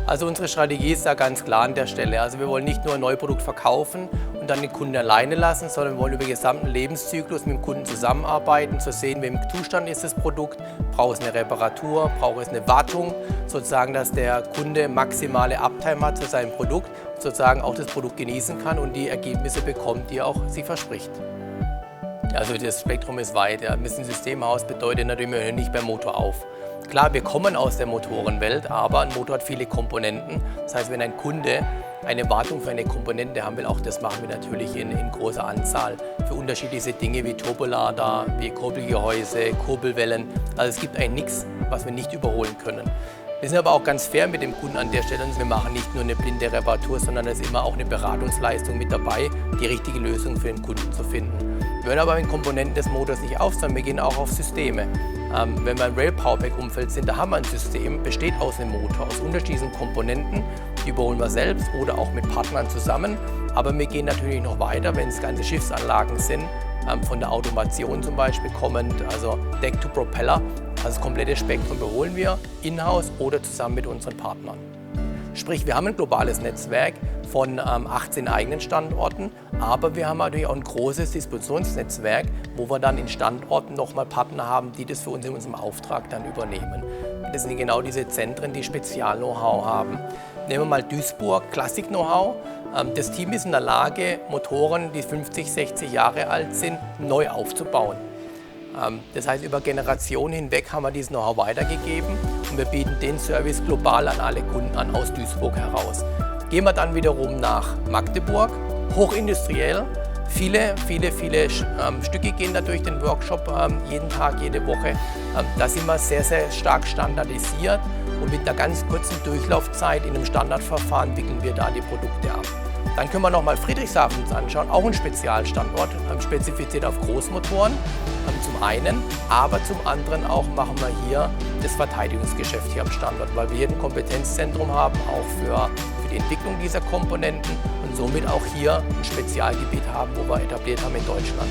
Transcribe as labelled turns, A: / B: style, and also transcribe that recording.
A: Also unsere Strategie ist da ganz klar an der Stelle. Also wir wollen nicht nur ein Neuprodukt verkaufen und dann den Kunden alleine lassen, sondern wir wollen über den gesamten Lebenszyklus mit dem Kunden zusammenarbeiten, zu sehen, in welchem Zustand ist das Produkt, braucht es eine Reparatur, braucht es eine Wartung, sozusagen, dass der Kunde maximale Uptime hat für sein Produkt, sozusagen auch das Produkt genießen kann und die Ergebnisse bekommt, die er auch sich verspricht. Also das Spektrum ist weit. Ja. Ein Systemhaus bedeutet natürlich, wir hören nicht beim Motor auf. Klar, wir kommen aus der Motorenwelt, aber ein Motor hat viele Komponenten. Das heißt, wenn ein Kunde eine Wartung für eine Komponente haben will, auch das machen wir natürlich in großer Anzahl für unterschiedliche Dinge wie Turbolader, wie Kurbelgehäuse, Kurbelwellen. Also es gibt eigentlich nichts, was wir nicht überholen können. Wir sind aber auch ganz fair mit dem Kunden an der Stelle. Wir machen nicht nur eine blinde Reparatur, sondern es ist immer auch eine Beratungsleistung mit dabei, die richtige Lösung für den Kunden zu finden. Wir hören aber mit Komponenten des Motors nicht auf, sondern wir gehen auch auf Systeme. Wenn wir im Rail Powerpack Umfeld sind, da haben wir ein System, besteht aus einem Motor, aus unterschiedlichen Komponenten. Die überholen wir selbst oder auch mit Partnern zusammen. Aber wir gehen natürlich noch weiter, wenn es ganze Schiffsanlagen sind, von der Automation zum Beispiel kommend, also Deck to Propeller. Also das komplette Spektrum überholen wir in-house oder zusammen mit unseren Partnern. Sprich, wir haben ein globales Netzwerk von 18 eigenen Standorten, aber wir haben natürlich auch ein großes Distributionsnetzwerk, wo wir dann in Standorten nochmal Partner haben, die das für uns in unserem Auftrag dann übernehmen. Das sind genau diese Zentren, die Spezial-Know-how haben. Nehmen wir mal Duisburg, Klassik-Know-how. Das Team ist in der Lage, Motoren, die 50, 60 Jahre alt sind, neu aufzubauen. Das heißt, über Generationen hinweg haben wir dieses Know-how weitergegeben und wir bieten den Service global an alle Kunden an aus Duisburg heraus. Gehen wir dann wiederum nach Magdeburg, hochindustriell. Viele Stücke gehen da durch den Workshop, jeden Tag, jede Woche. Da sind wir sehr, sehr stark standardisiert und mit einer ganz kurzen Durchlaufzeit in einem Standardverfahren wickeln wir da die Produkte ab. Dann können wir nochmal Friedrichshafen uns anschauen, auch ein Spezialstandort, spezifiziert auf Großmotoren zum einen, aber zum anderen auch machen wir hier das Verteidigungsgeschäft hier am Standort, weil wir hier ein Kompetenzzentrum haben, auch für die Entwicklung dieser Komponenten und somit auch hier ein Spezialgebiet haben, wo wir etabliert haben in Deutschland.